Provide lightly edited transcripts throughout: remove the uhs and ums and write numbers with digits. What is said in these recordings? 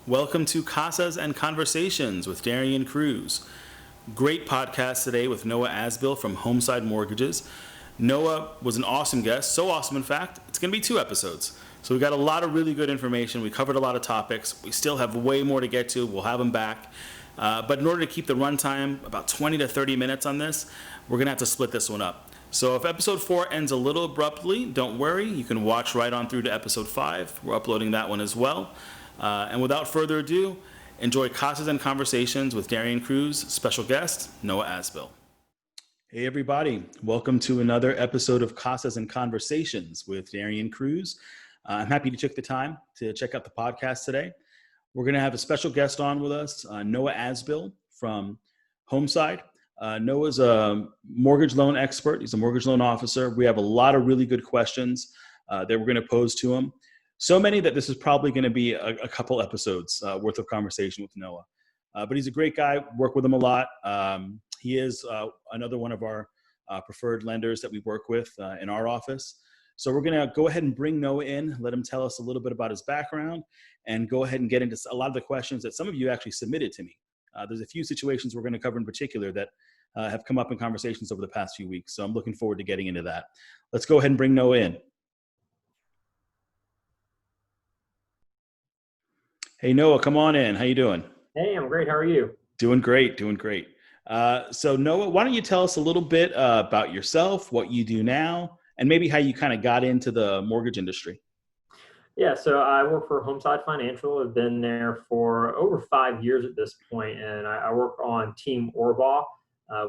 Welcome to Casas and Conversations with Darien Cruz. Great podcast today with Noah Asbill from Homeside Mortgages. Noah was an awesome guest, so awesome in fact, it's going to be 2 episodes. So we got a lot of really good information. We covered a lot of topics. We still have way more to get to. We'll have him back. But in order to keep the runtime about 20 to 30 minutes on this, we're going to have to split this one up. So if episode 4 ends a little abruptly, don't worry. You can watch right on through to episode 5. We're uploading that one as well. And without further ado, enjoy Casas and Conversations with Darien Cruz, special guest, Noah Asbill. Hey everybody, welcome to another episode of Casas and Conversations with Darien Cruz. I'm happy you took the time to check out the podcast today. We're going to have a special guest on with us, Noah Asbill from Homeside. Noah's a mortgage loan expert. He's a mortgage loan officer. We have a lot of really good questions that we're going to pose to him. So many that this is probably going to be a couple episodes worth of conversation with Noah. But he's a great guy. Work with him a lot. He is another one of our preferred lenders that we work with in our office. So we're going to go ahead and bring Noah in, let him tell us a little bit about his background, and go ahead and get into a lot of the questions that some of you actually submitted to me. There's a few situations we're going to cover in particular that have come up in conversations over the past few weeks. So I'm looking forward to getting into that. Let's go ahead and bring Noah in. Hey, Noah, come on in. How you doing? Hey, I'm great. How are you? Doing great. So Noah, why don't you tell us a little bit about yourself, what you do now, and maybe how you kind of got into the mortgage industry? Yeah, so I work for Homeside Financial. I've been there for over 5 years at this point, and I work on Team Orbaugh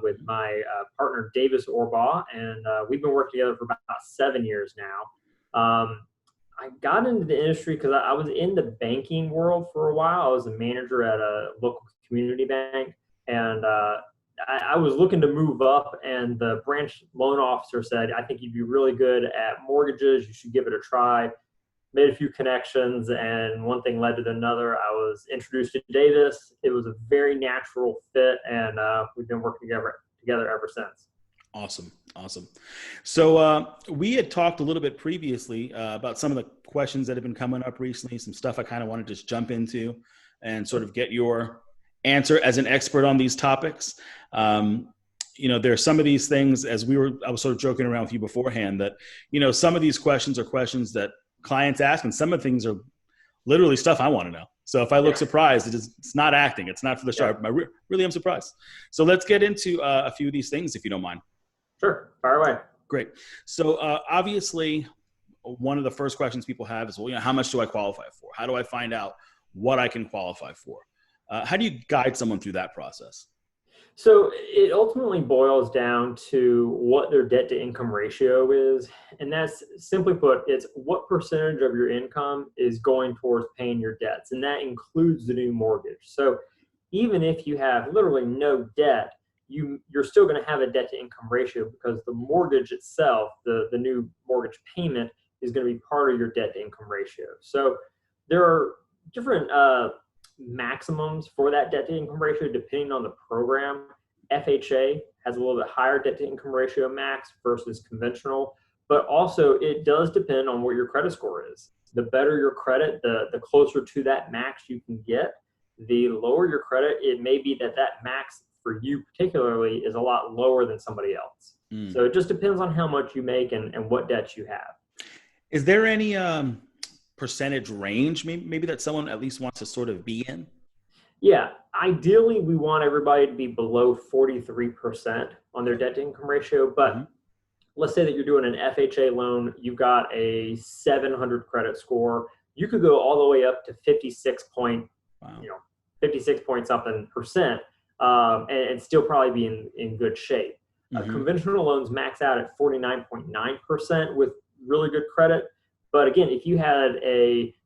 with my partner Davis Orbaugh, and we've been working together for about 7 years now. I got into the industry because I was in the banking world for a while. I was a manager at a local community bank, and I was looking to move up, and the branch loan officer said, I think you'd be really good at mortgages. You should give it a try. Made a few connections, and one thing led to another. I was introduced to Davis. It was a very natural fit, and we've been working together ever since. Awesome. So we had talked a little bit previously about some of the questions that have been coming up recently, some stuff I kind of want to just jump into and sort of get your answer as an expert on these topics. There are some of these things, I was sort of joking around with you beforehand that, some of these questions are questions that clients ask, and some of the things are literally stuff I want to know. So if I look surprised, it's not acting. It's not for the sharp. I really am surprised. So let's get into a few of these things, if you don't mind. Sure. Fire away. Great. So obviously, one of the first questions people have is, well, how much do I qualify for? How do I find out what I can qualify for? How do you guide someone through that process? So it ultimately boils down to what their debt to income ratio is. And that's simply put, it's what percentage of your income is going towards paying your debts. And that includes the new mortgage. So even if you have literally no debt, you're still going to have a debt to income ratio because the mortgage itself, the new mortgage payment is going to be part of your debt to income ratio. So there are different maximums for that debt to income ratio depending on the program. FHA has a little bit higher debt to income ratio max versus conventional, but also it does depend on what your credit score is. The better your credit, the closer to that max you can get. The lower your credit, it may be that max for you particularly is a lot lower than somebody else. So it just depends on how much you make and what debts you have. Is there any percentage range maybe that someone at least wants to sort of be in? Yeah, ideally we want everybody to be below 43% on their debt to income ratio, but let's say that you're doing an FHA loan, you've got a 700 credit score, you could go all the way up to 56 point something percent, and still probably be in good shape. Conventional loans max out at 49.9% with really good credit. But again, if you had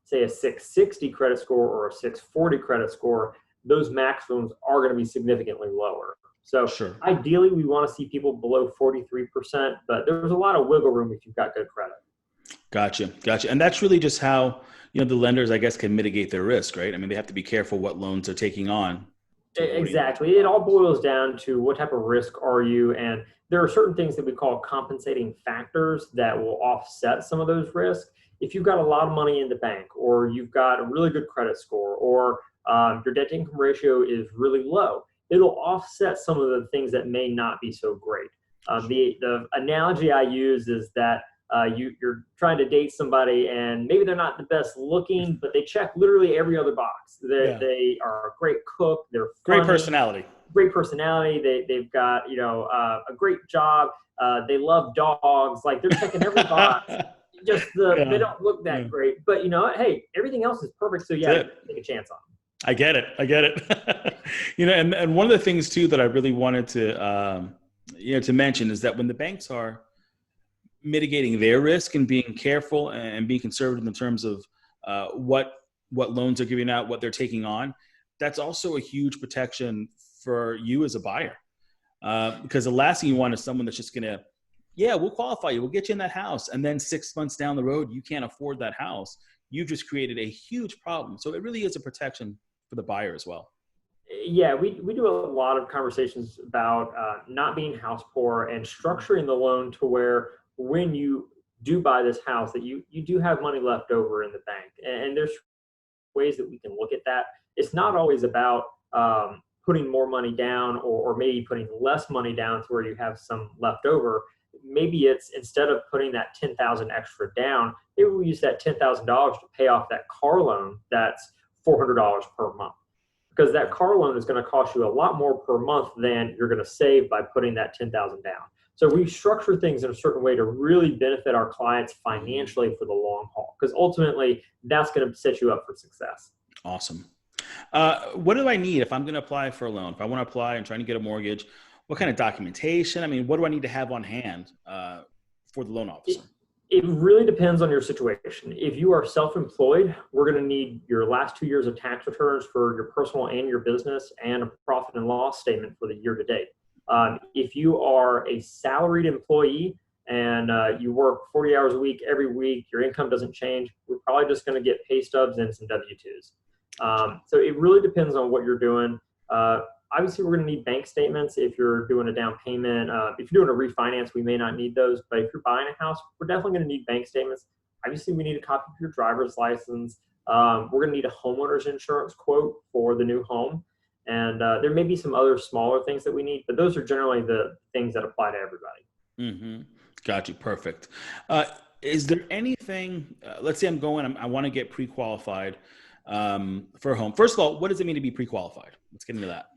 say a 660 credit score or a 640 credit score, those maximums are going to be significantly lower. So Ideally, we want to see people below 43%, but there's a lot of wiggle room if you've got good credit. Gotcha. And that's really just how, the lenders, I guess, can mitigate their risk, right? I mean, they have to be careful what loans they're taking on. Exactly. It all boils down to what type of risk are you, and there are certain things that we call compensating factors that will offset some of those risks. If you've got a lot of money in the bank, or you've got a really good credit score, or your debt to income ratio is really low, it'll offset some of the things that may not be so great. The analogy I use is that you're trying to date somebody and maybe they're not the best looking, but they check literally every other box. They are a great cook. They're funny, Great personality. Great personality. They've got, a great job. They love dogs. Like, they're checking every box. They don't look that great, but hey, everything else is perfect. So yeah, take a chance on them. I get it. And one of the things too that I really wanted to mention is that when the banks are mitigating their risk and being careful and being conservative in terms of what loans they're giving out, what they're taking on, that's also a huge protection for you as a buyer. Because the last thing you want is someone that's just going to, we'll qualify you, we'll get you in that house, and then 6 months down the road, you can't afford that house. You've just created a huge problem. So it really is a protection for the buyer as well. Yeah, we do a lot of conversations about not being house poor and structuring the loan to where when you do buy this house that you do have money left over in the bank. And there's ways that we can look at that. It's not always about putting more money down or maybe putting less money down to where you have some left over. Maybe it's, instead of putting that $10,000 extra down, maybe we use that $10,000 to pay off that car loan that's $400 per month. Because that car loan is going to cost you a lot more per month than you're going to save by putting that $10,000 down. So we structure things in a certain way to really benefit our clients financially for the long haul, because ultimately that's going to set you up for success. Awesome. What do I need if I'm going to apply for a loan? If I want to apply and trying to get a mortgage, what kind of documentation? I mean, what do I need to have on hand for the loan officer? It really depends on your situation. If you are self-employed, we're going to need your last 2 years of tax returns for your personal and your business, and a profit and loss statement for the year to date. If you are a salaried employee and you work 40 hours a week every week, your income doesn't change, we're probably just going to get pay stubs and some W-2s. So it really depends on what you're doing. Obviously, we're going to need bank statements if you're doing a down payment. If you're doing a refinance, we may not need those. But if you're buying a house, we're definitely going to need bank statements. Obviously, we need a copy of your driver's license. We're going to need a homeowner's insurance quote for the new home. And there may be some other smaller things that we need, but those are generally the things that apply to everybody. Mm-hmm. Got you. Perfect. Is there anything, let's say I want to get pre-qualified for a home. First of all, what does it mean to be pre-qualified? Let's get into that.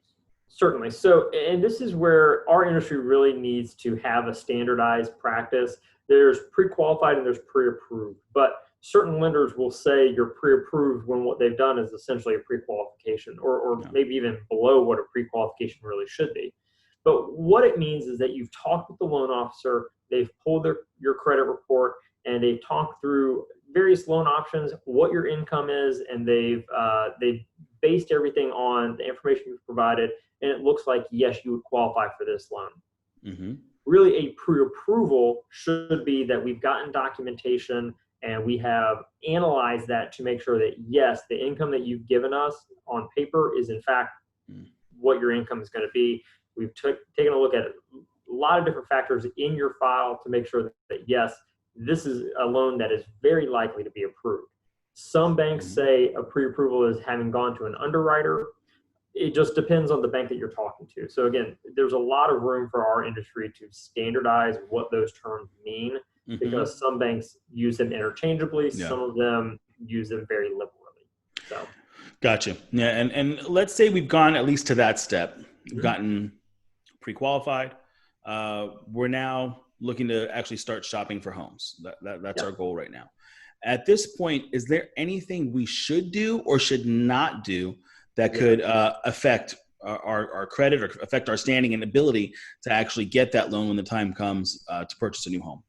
Certainly. So, and this is where our industry really needs to have a standardized practice. There's pre-qualified and there's pre-approved, but certain lenders will say you're pre-approved when what they've done is essentially a pre-qualification, or maybe even below what a pre-qualification really should be. But what it means is that you've talked with the loan officer, they've pulled your credit report, and they've talked through various loan options, what your income is, and they've based everything on the information you've provided, and it looks like, yes, you would qualify for this loan. Mm-hmm. Really, a pre-approval should be that we've gotten documentation and we have analyzed that to make sure that, yes, the income that you've given us on paper is in fact what your income is going to be. We've taken a look at a lot of different factors in your file to make sure that, yes, this is a loan that is very likely to be approved. Some banks say a pre-approval is having gone to an underwriter. It just depends on the bank that you're talking to. So again, there's a lot of room for our industry to standardize what those terms mean, because some banks use them interchangeably. Yeah. Some of them use them very liberally. So, gotcha. Yeah, and let's say we've gone at least to that step. We've gotten pre-qualified. We're now looking to actually start shopping for homes. That's our goal right now. At this point, is there anything we should do or should not do that could affect our credit or affect our standing and ability to actually get that loan when the time comes to purchase a new home?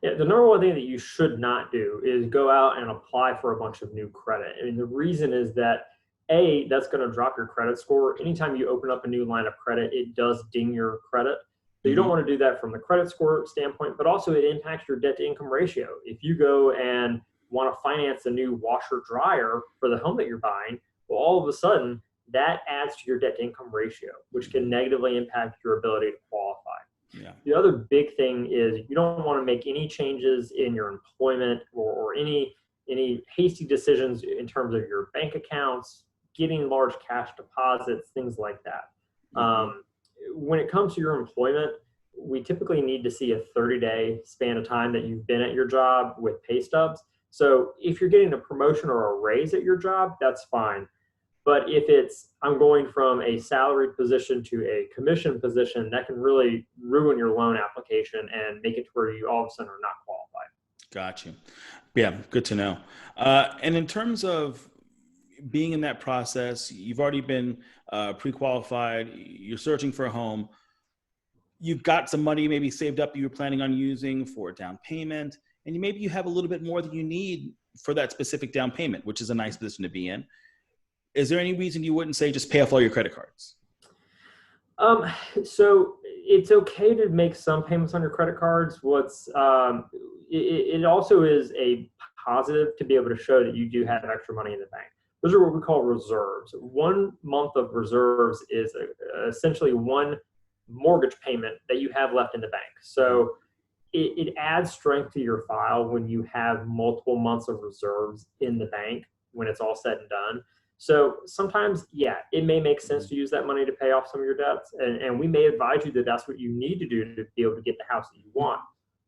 Yeah, the number one thing that you should not do is go out and apply for a bunch of new credit. I mean, the reason is that, A, that's going to drop your credit score. Anytime you open up a new line of credit, it does ding your credit. So you don't want to do that from the credit score standpoint, but also it impacts your debt to income ratio. If you go and want to finance a new washer dryer for the home that you're buying, well, all of a sudden that adds to your debt to income ratio, which can negatively impact your ability to qualify. Yeah. The other big thing is you don't want to make any changes in your employment or any hasty decisions in terms of your bank accounts, getting large cash deposits, things like that. Mm-hmm. When it comes to your employment, we typically need to see a 30-day span of time that you've been at your job with pay stubs. So if you're getting a promotion or a raise at your job, that's fine. But if it's, I'm going from a salaried position to a commission position, that can really ruin your loan application and make it to where you all of a sudden are not qualified. Got you. Yeah, good to know. And in terms of being in that process, you've already been pre-qualified, you're searching for a home, you've got some money maybe saved up you were planning on using for a down payment, and maybe you have a little bit more than you need for that specific down payment, which is a nice position to be in. Is there any reason you wouldn't say just pay off all your credit cards? So it's okay to make some payments on your credit cards. It also is a positive to be able to show that you do have extra money in the bank. Those are what we call reserves. 1 month of reserves is essentially one mortgage payment that you have left in the bank. So it adds strength to your file when you have multiple months of reserves in the bank when it's all said and done. So sometimes, yeah, it may make sense to use that money to pay off some of your debts. And we may advise you that that's what you need to do to be able to get the house that you want.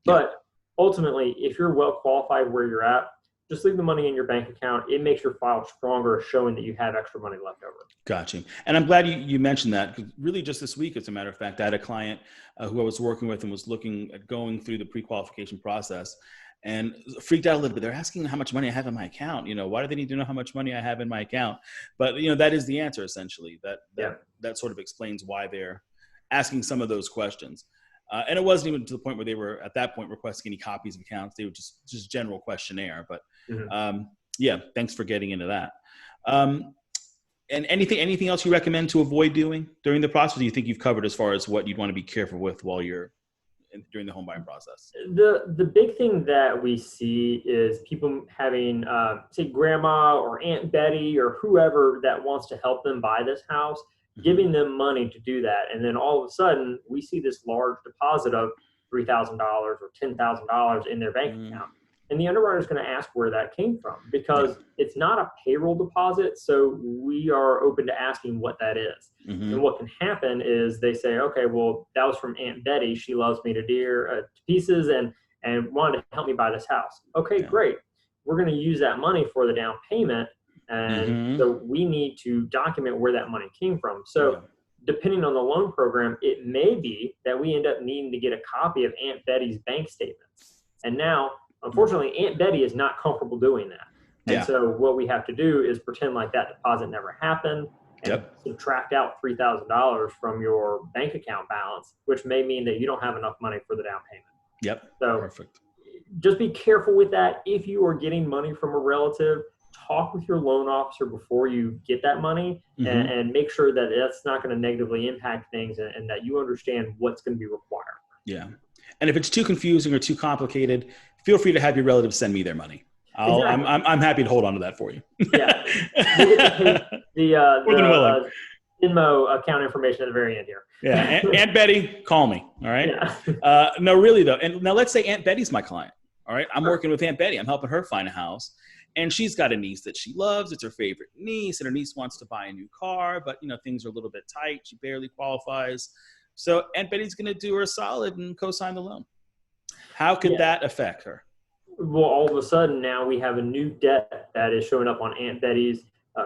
But ultimately, if you're well qualified where you're at, just leave the money in your bank account. It makes your file stronger, showing that you have extra money left over. Gotcha. And I'm glad you mentioned that. Really, just this week, as a matter of fact, I had a client who I was working with and was looking at going through the pre-qualification process and freaked out a little bit. They're asking how much money I have in my account. Why do they need to know how much money I have in my account? But, that is the answer, essentially. That sort of explains why they're asking some of those questions. And it wasn't even to the point where they were, at that point, requesting any copies of accounts. They were just general questionnaire. But, thanks for getting into that. And anything else you recommend to avoid doing during the process? Do you think you've covered as far as what you'd want to be careful with while you're during the home buying process? The big thing that we see is people having, say, grandma or Aunt Betty or whoever that wants to help them buy this house, giving them money to do that. And then all of a sudden, we see this large deposit of $3,000 or $10,000 in their bank account. And the underwriter is going to ask where that came from because it's not a payroll deposit. So we are open to asking what that is. And what can happen is they say, okay, well, that was from Aunt Betty. She loves me to pieces and wanted to help me buy this house. Okay, great. We're going to use that money for the down payment. And so we need to document where that money came from. So depending on the loan program, it may be that we end up needing to get a copy of Aunt Betty's bank statements. And now, unfortunately, Aunt Betty is not comfortable doing that. And so what we have to do is pretend like that deposit never happened and subtract out $3,000 from your bank account balance, which may mean that you don't have enough money for the down payment. So perfect. Just be careful with that. If you are getting money from a relative, talk with your loan officer before you get that money and make sure that that's not going to negatively impact things and that you understand what's going to be required. Yeah. And if it's too confusing or too complicated, feel free to have your relatives send me their money. I'm happy to hold on to that for you. We'll get to the Venmo account information at the very end here. Aunt Betty, call me. All right. No, really though. And now let's say Aunt Betty's my client. All right. I'm working with Aunt Betty. I'm helping her find a house. And she's got a niece that she loves. It's her favorite niece. And her niece wants to buy a new car, but things are a little bit tight. She barely qualifies. So Aunt Betty's going to do her a solid and co-sign the loan. How could that affect her? Well, all of a sudden now we have a new debt that is showing up on Aunt Betty's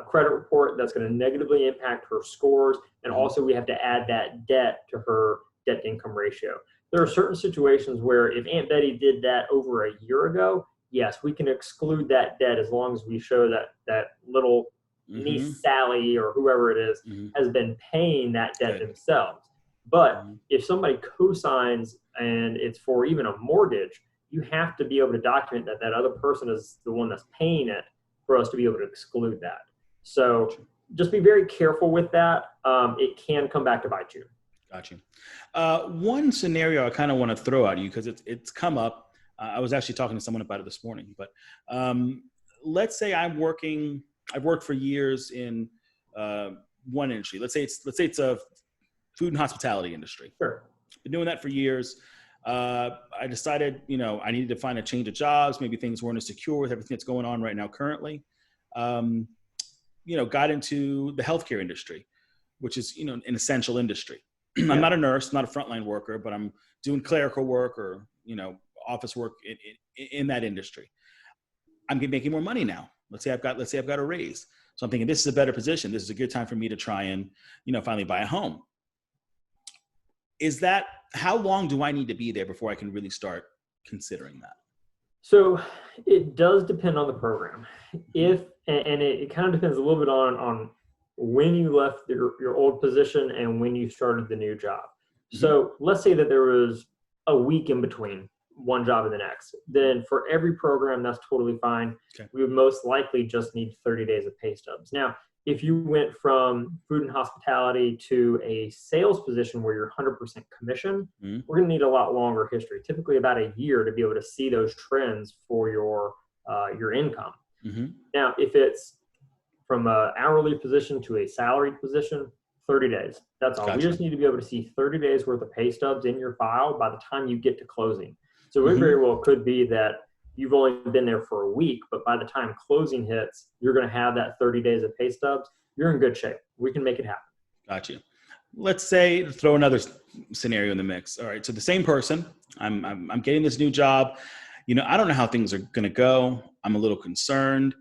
credit report that's going to negatively impact her scores. And also we have to add that debt to her debt to income ratio. There are certain situations where if Aunt Betty did that over a year ago, yes, we can exclude that debt as long as we show that little niece Sally or whoever it is has been paying that debt themselves. But if somebody co-signs and it's for even a mortgage, you have to be able to document that other person is the one that's paying it for us to be able to exclude that. So just be very careful with that. It can come back to bite you. Got you. One scenario I kind of want to throw at you because it's come up. I was actually talking to someone about it this morning, but let's say I've worked for years in one industry. Let's say it's a food and hospitality industry. Sure. Been doing that for years. I decided, I needed to find a change of jobs. Maybe things weren't as secure with everything that's going on right now currently. Got into the healthcare industry, which is, an essential industry. I'm not a nurse, not a frontline worker, but I'm doing clerical work or, office work in that industry. I'm making more money now. Let's say I've got a raise. So I'm thinking this is a better position. This is a good time for me to try and, finally buy a home. How long do I need to be there before I can really start considering that? So it does depend on the program. It kind of depends a little bit on when you left your old position and when you started the new job. So let's say that there was a week in between one job and the next. Then for every program, that's totally fine. Okay. We would most likely just need 30 days of pay stubs. Now, if you went from food and hospitality to a sales position where you're 100% commission, we're going to need a lot longer history, typically about a year, to be able to see those trends for your income. Now, if it's from an hourly position to a salaried position, 30 days. That's all. Gotcha. We just need to be able to see 30 days worth of pay stubs in your file by the time you get to closing. So it very well could be that you've only been there for a week, but by the time closing hits, you're going to have that 30 days of pay stubs. You're in good shape. We can make it happen. Gotcha. Let's say, throw another scenario in the mix. All right. So the same person, I'm getting this new job. I don't know how things are going to go. I'm a little concerned.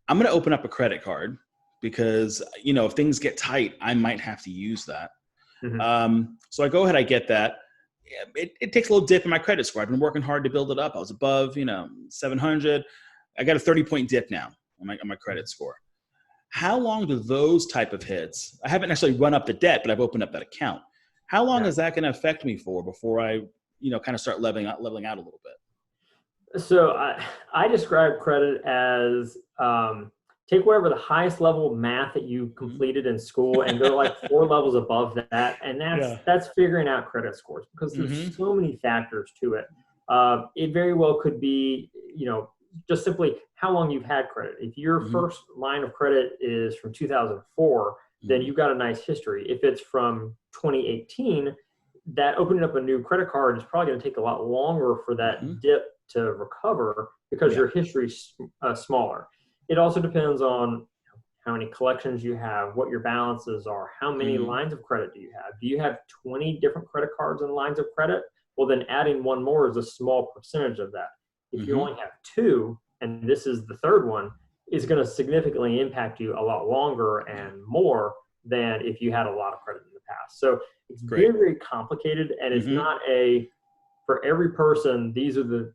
I'm going to open up a credit card because, if things get tight, I might have to use that. So I go ahead, I get that. It takes a little dip in my credit score. I've been working hard to build it up. I was above, 700. I got a 30-point dip now on my credit score. How long do those type of hits? I haven't necessarily run up the debt, but I've opened up that account. How long is that going to affect me for before I, kind of start leveling out a little bit? So I describe credit as take whatever the highest level of math that you completed in school and go like 4 levels above that. And that's figuring out credit scores, because there's so many factors to it. It very well could be, just simply how long you've had credit. If your first line of credit is from 2004, then you've got a nice history. If it's from 2018, that opening up a new credit card is probably going to take a lot longer for that dip to recover because your history's smaller. It also depends on how many collections you have, what your balances are, how many lines of credit do you have? Do you have 20 different credit cards and lines of credit? Well, then adding one more is a small percentage of that. If you only have 2, and this is the third one, it's going to significantly impact you a lot longer and more than if you had a lot of credit in the past. So it's very, very complicated, and it's not for every person, these are the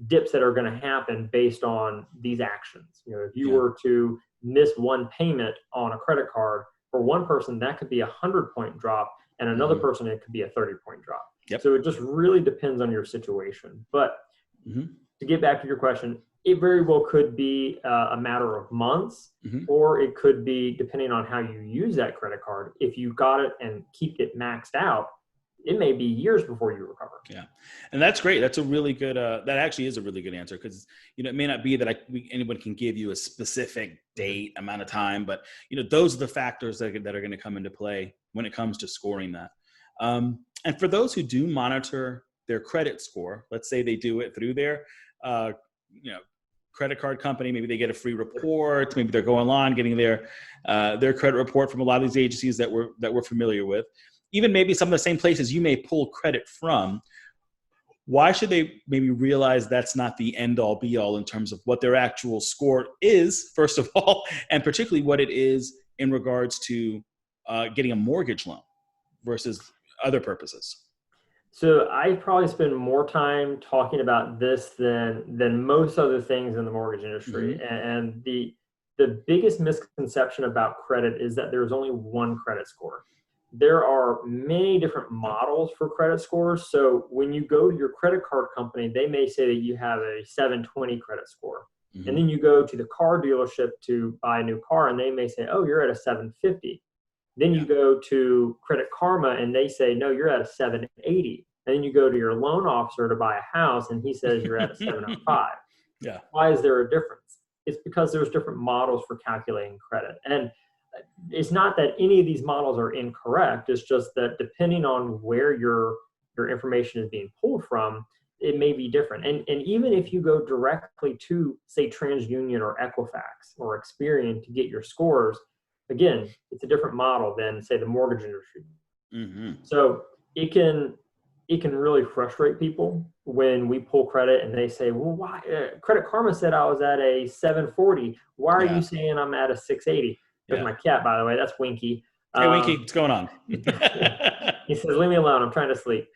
dips that are going to happen based on these actions. If you were to miss one payment on a credit card, for one person, that could be a 100-point drop, and another person, it could be a 30-point drop. So it just really depends on your situation. But to get back to your question, it very well could be a matter of months, or it could be, depending on how you use that credit card, if you got it and keep it maxed out, it may be years before you recover. Yeah. And that's great. That's a really good, that actually is a really good answer, because, it may not be that anyone can give you a specific date, amount of time, but, those are the factors that are going to come into play when it comes to scoring that. And for those who do monitor their credit score, let's say they do it through their, credit card company, maybe they get a free report, maybe they're going on getting their credit report from a lot of these agencies that we're familiar with. Even maybe some of the same places you may pull credit from. Why should they maybe realize that's not the end all be all in terms of what their actual score is, first of all, and particularly what it is in regards to getting a mortgage loan versus other purposes? So I probably spend more time talking about this than most other things in the mortgage industry. And the biggest misconception about credit is that there's only one credit score. There are many different models for credit scores. So when you go to your credit card company, they may say that you have a 720 credit score. And then you go to the car dealership to buy a new car, and they may say, oh, you're at a 750. Then you go to Credit Karma, and they say, no, you're at a 780. And then you go to your loan officer to buy a house, and he says you're at a 705. Why is there a difference? It's because there's different models for calculating credit. And it's not that any of these models are incorrect. It's just that depending on where your information is being pulled from, it may be different. And even if you go directly to, say, TransUnion or Equifax or Experian to get your scores, again, it's a different model than, say, the mortgage industry. Mm-hmm. So it can really frustrate people when we pull credit and they say, well, why? Credit Karma said I was at a 740. Why are you saying I'm at a 680? There's my cat, by the way. That's Winky. Hey, Winky, what's going on? He says, leave me alone. I'm trying to sleep.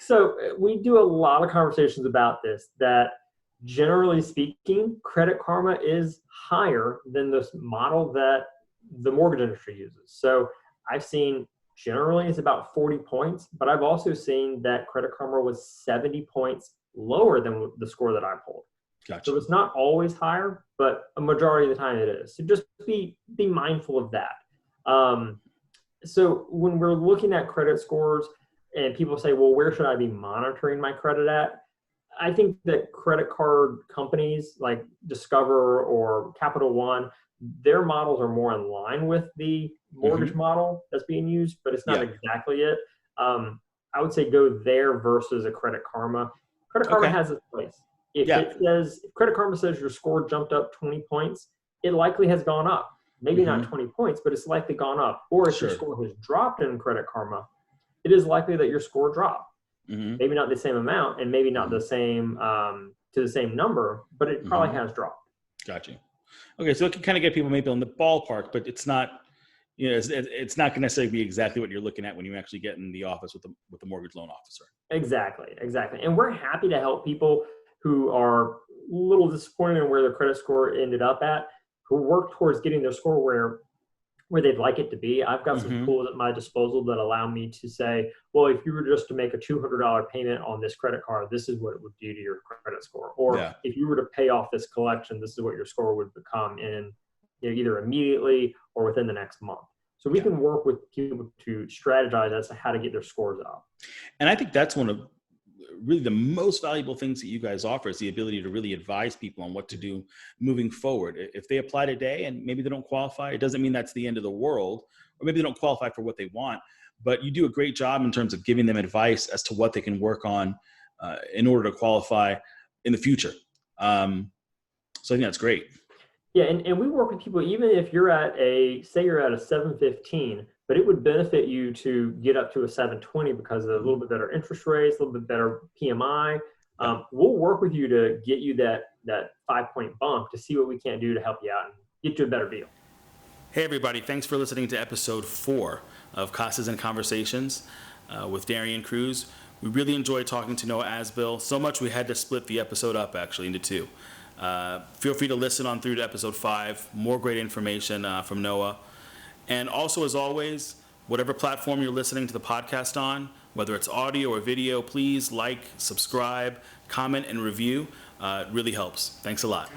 So we do a lot of conversations about this, that generally speaking, Credit Karma is higher than this model that the mortgage industry uses. So I've seen generally it's about 40 points, but I've also seen that Credit Karma was 70 points lower than the score that I pulled. Gotcha. So it's not always higher, but a majority of the time it is. So just be mindful of that. So when we're looking at credit scores and people say, well, where should I be monitoring my credit at? I think that credit card companies like Discover or Capital One, their models are more in line with the mortgage model that's being used, but it's not exactly it. I would say go there versus a Credit Karma. Credit Karma has its place. If Credit Karma says your score jumped up 20 points, it likely has gone up. Maybe not 20 points, but it's likely gone up. Or if your score has dropped in Credit Karma, it is likely that your score dropped. Maybe not the same amount and maybe not the same to the same number, but it probably has dropped. Gotcha. Okay, so it can kind of get people maybe on the ballpark, but it's not, it's not going to necessarily be exactly what you're looking at when you actually get in the office with the mortgage loan officer. Exactly. And we're happy to help people who are a little disappointed in where their credit score ended up at, who work towards getting their score where they'd like it to be. I've got some tools at my disposal that allow me to say, well, if you were just to make a $200 payment on this credit card, this is what it would do to your credit score. Or if you were to pay off this collection, this is what your score would become in either immediately or within the next month. So we can work with people to strategize as to how to get their scores up. And I think that's one of really the most valuable things that you guys offer is the ability to really advise people on what to do moving forward. If they apply today and maybe they don't qualify, it doesn't mean that's the end of the world, or maybe they don't qualify for what they want, but you do a great job in terms of giving them advice as to what they can work on in order to qualify in the future. So I think that's great. Yeah, and we work with people, even if you're at say you're at a 715, but it would benefit you to get up to a 720 because of a little bit better interest rates, a little bit better PMI. We'll work with you to get you that 5-point bump to see what we can do to help you out and get you a better deal. Hey, everybody. Thanks for listening to episode 4 of Casas and Conversations with Darien Cruz. We really enjoyed talking to Noah Asbill. So much we had to split the episode up, actually, into 2. Feel free to listen on through to episode 5. More great information from Noah. And also, as always, whatever platform you're listening to the podcast on, whether it's audio or video, please like, subscribe, comment, and review. It really helps. Thanks a lot.